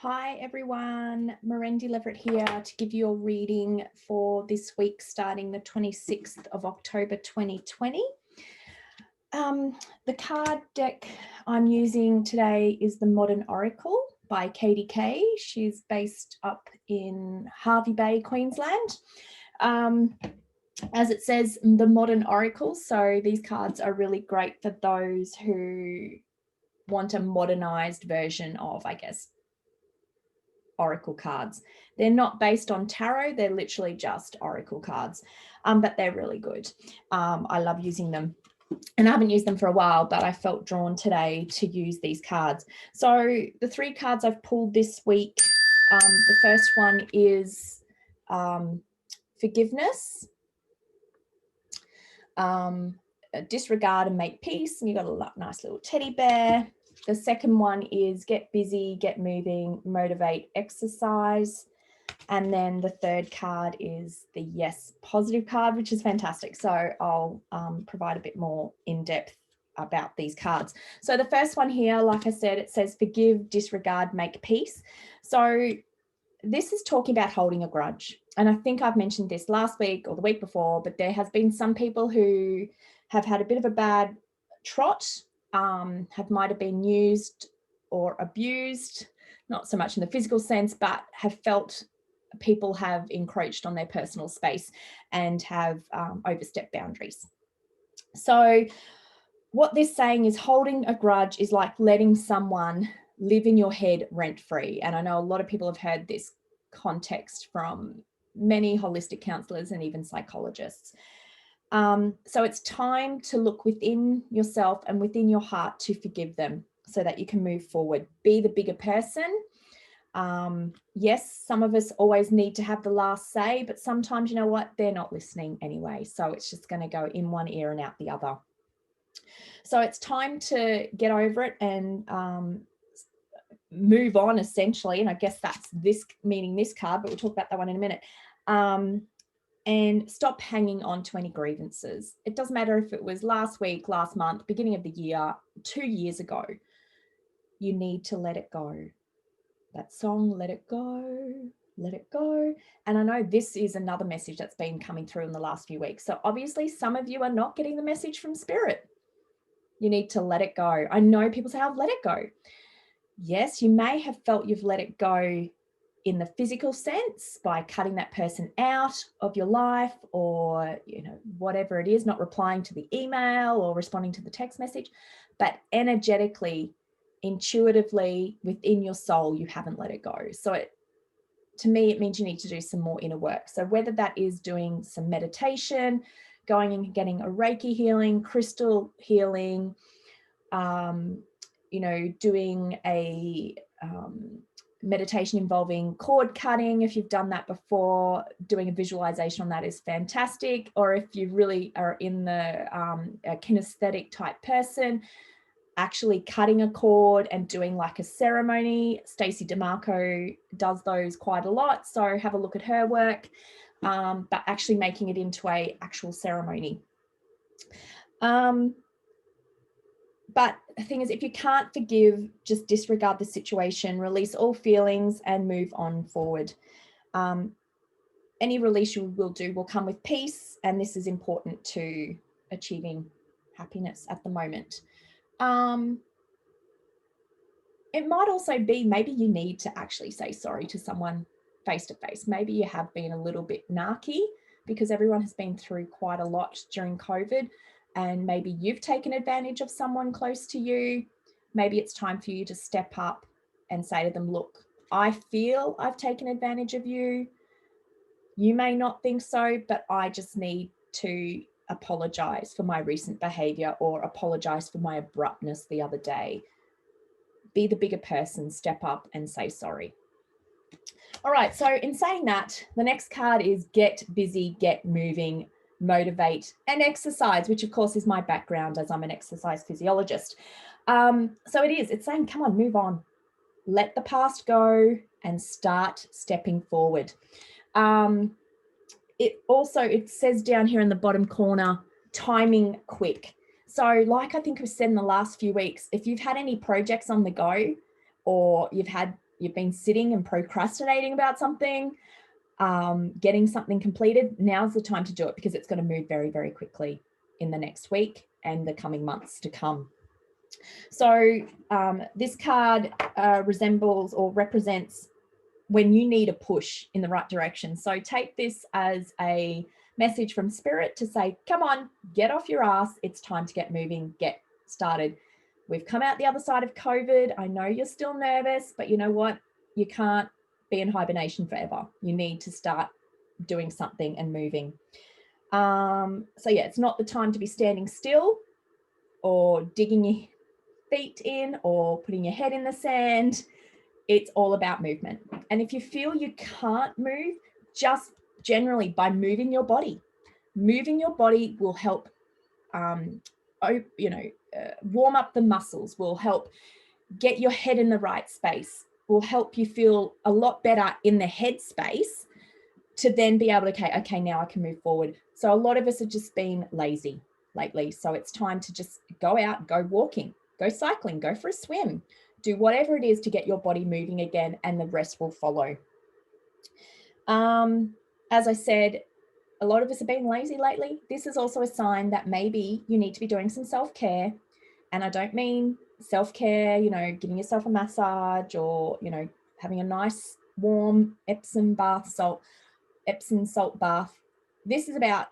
Hi everyone, Merendi here to give you a reading for this week starting the 26th of October 2020. The card deck I'm using today is the Modern Oracle by Katie Kay. She's based up in Hervey Bay, Queensland. As it says, the Modern Oracle, so these cards are really great for those who want a modernized version of, I guess, oracle cards. They're not based on tarot, they're literally just oracle cards, but they're really good. I love using them, and I haven't used them for a while, but I felt drawn today to use these cards. So the three cards I've pulled this week, the first one is forgiveness, disregard and make peace, and you've got a nice little teddy bear. The second one is get busy, get moving, motivate, exercise. And then the third card is the yes positive card, which is fantastic. So I'll provide a bit more in depth about these cards. So the first one here, like I said, it says forgive, disregard, make peace. So this is talking about holding a grudge. And I think I've mentioned this last week or the week before, but there has been some people who have had a bit of a bad trot, might have been used or abused, not so much in the physical sense, but have felt people have encroached on their personal space and have overstepped boundaries. So what this saying is holding a grudge is like letting someone live in your head rent-free. And I know a lot of people have heard this context from many holistic counselors and even psychologists. So it's time to look within yourself and within your heart to forgive them so that you can move forward. Be the bigger person. Yes, some of us always need to have the last say, but sometimes, you know what, they're not listening anyway. So it's just going to go in one ear and out the other. So it's time to get over it and move on, essentially. And I guess that's this meaning this card, but we'll talk about that one in a minute. And stop hanging on to any grievances. It doesn't matter if it was last week, last month, beginning of the year, 2 years ago. You need to let it go. That song, Let It Go, Let It Go. And I know this is another message that's been coming through in the last few weeks. So obviously some of you are not getting the message from Spirit. You need to let it go. I know people say, I've let it go. Yes, you may have felt you've let it go in the physical sense by cutting that person out of your life, or, you know, whatever it is, not replying to the email or responding to the text message, but energetically, intuitively, within your soul, you haven't let it go. So to me, it means you need to do some more inner work. So whether that is doing some meditation, going and getting a Reiki healing, crystal healing, doing a meditation involving cord cutting, if you've done that before, doing a visualization on that is fantastic. Or if you really are in the a kinesthetic type person, actually cutting a cord and doing like a ceremony. Stacey DeMarco does those quite a lot, so have a look at her work, but actually making it into a actual ceremony. But the thing is, if you can't forgive, just disregard the situation, release all feelings and move on forward. Any release you will do will come with peace, and this is important to achieving happiness at the moment. It might also be maybe you need to actually say sorry to someone face to face. Maybe you have been a little bit narky because everyone has been through quite a lot during COVID, and maybe you've taken advantage of someone close to you. Maybe it's time for you to step up and say to them, look, I feel I've taken advantage of you. You may not think so, but I just need to apologize for my recent behavior, or apologize for my abruptness the other day. Be the bigger person, step up and say sorry. All right, so in saying that, the next card is get busy, get moving, motivate, and exercise, which of course is my background as I'm an exercise physiologist. So it's saying, come on, move on. Let the past go and start stepping forward. It says down here in the bottom corner, timing quick. So like I think we've said in the last few weeks, if you've had any projects on the go, or you've had you've been sitting and procrastinating about something, getting something completed, now's the time to do it, because it's going to move very, very quickly in the next week and the coming months to come. So this card resembles or represents when you need a push in the right direction. So take this as a message from spirit to say, come on, get off your ass. It's time to get moving, get started. We've come out the other side of COVID. I know you're still nervous, but you know what? You can't be in hibernation forever. You need to start doing something and moving. So yeah, it's not the time to be standing still or digging your feet in or putting your head in the sand. It's all about movement. And if you feel you can't move, just generally by moving your body will help, warm up the muscles, will help get your head in the right space, will help you feel a lot better in the head space to then be able to, okay, now I can move forward. So a lot of us have just been lazy lately. So it's time to just go out, go walking, go cycling, go for a swim, do whatever it is to get your body moving again, and the rest will follow. As I said, a lot of us have been lazy lately. This is also a sign that maybe you need to be doing some self-care. And I don't mean self-care, giving yourself a massage or, having a nice warm Epsom salt bath. This is about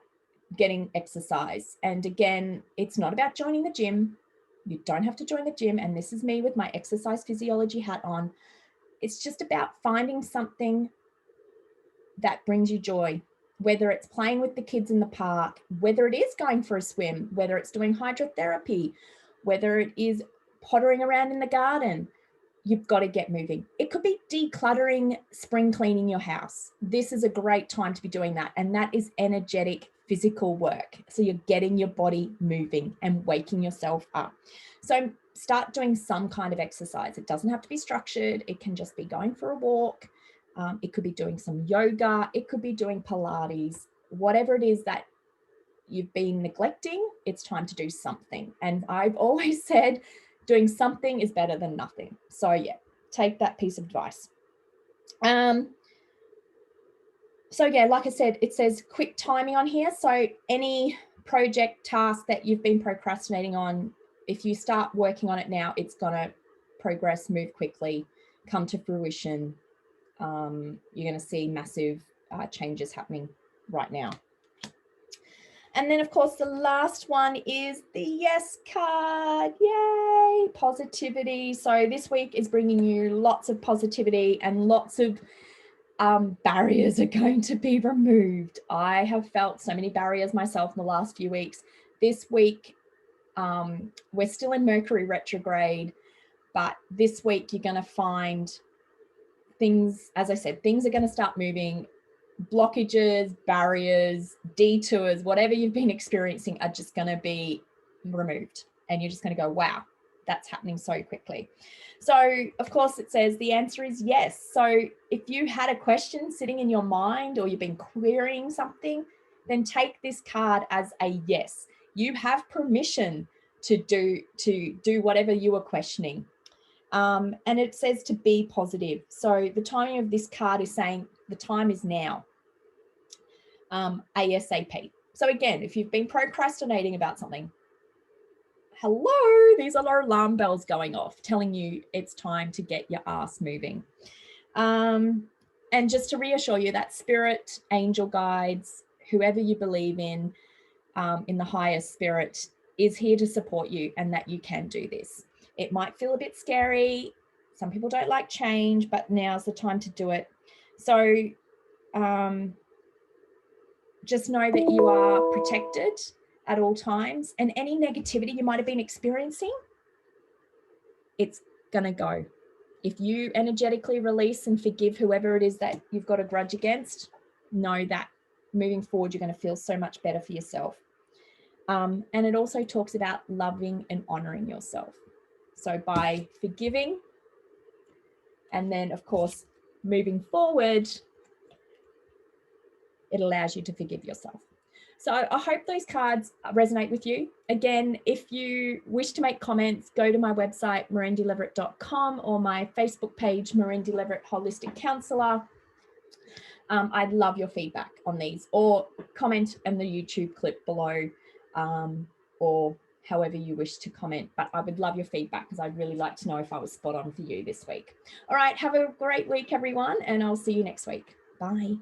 getting exercise. And again, it's not about joining the gym. You don't have to join the gym. And this is me with my exercise physiology hat on. It's just about finding something that brings you joy, whether it's playing with the kids in the park, whether it is going for a swim, whether it's doing hydrotherapy, whether it is pottering around in the garden. You've got to get moving. It could be decluttering, spring cleaning your house. This is a great time to be doing that. And that is energetic, physical work. So you're getting your body moving and waking yourself up. So start doing some kind of exercise. It doesn't have to be structured. It can just be going for a walk. It could be doing some yoga. It could be doing Pilates. Whatever it is that you've been neglecting, it's time to do something. And I've always said, doing something is better than nothing. So yeah, take that piece of advice. So yeah, like I said, it says quick timing on here. So any project task that you've been procrastinating on, if you start working on it now, it's gonna progress, move quickly, come to fruition. You're gonna see massive changes happening right now. And then, of course, the last one is the yes card. Yay, positivity. So this week is bringing you lots of positivity, and lots of barriers are going to be removed. I have felt so many barriers myself in the last few weeks. This week, we're still in Mercury retrograde, but this week you're going to find things, as I said, things are going to start moving. Blockages, barriers, detours, whatever you've been experiencing are just going to be removed. And you're just going to go, wow, that's happening so quickly. So, of course, it says the answer is yes. So if you had a question sitting in your mind, or you've been querying something, then take this card as a yes. You have permission to do whatever you were questioning. And it says to be positive. So the timing of this card is saying the time is now, ASAP. So again, if you've been procrastinating about something, hello, these are our alarm bells going off telling you it's time to get your ass moving. And just to reassure you that spirit, angel guides, whoever you believe in the highest spirit, is here to support you, and that you can do this. It might feel a bit scary. Some people don't like change, but now's the time to do it. So just know that you are protected at all times, and any negativity you might have been experiencing, it's gonna go. If you energetically release and forgive whoever it is that you've got a grudge against, know that moving forward, you're going to feel so much better for yourself. And it also talks about loving and honoring yourself. So by forgiving, and then of course, moving forward, it allows you to forgive yourself. So I hope those cards resonate with you. Again, if you wish to make comments, go to my website, merendileverett.com, or my Facebook page, Merendi Leverett Holistic Counsellor. I'd love your feedback on these, or comment in the YouTube clip below, or however you wish to comment. But I would love your feedback because I'd really like to know if I was spot on for you this week. All right, have a great week, everyone, and I'll see you next week. Bye.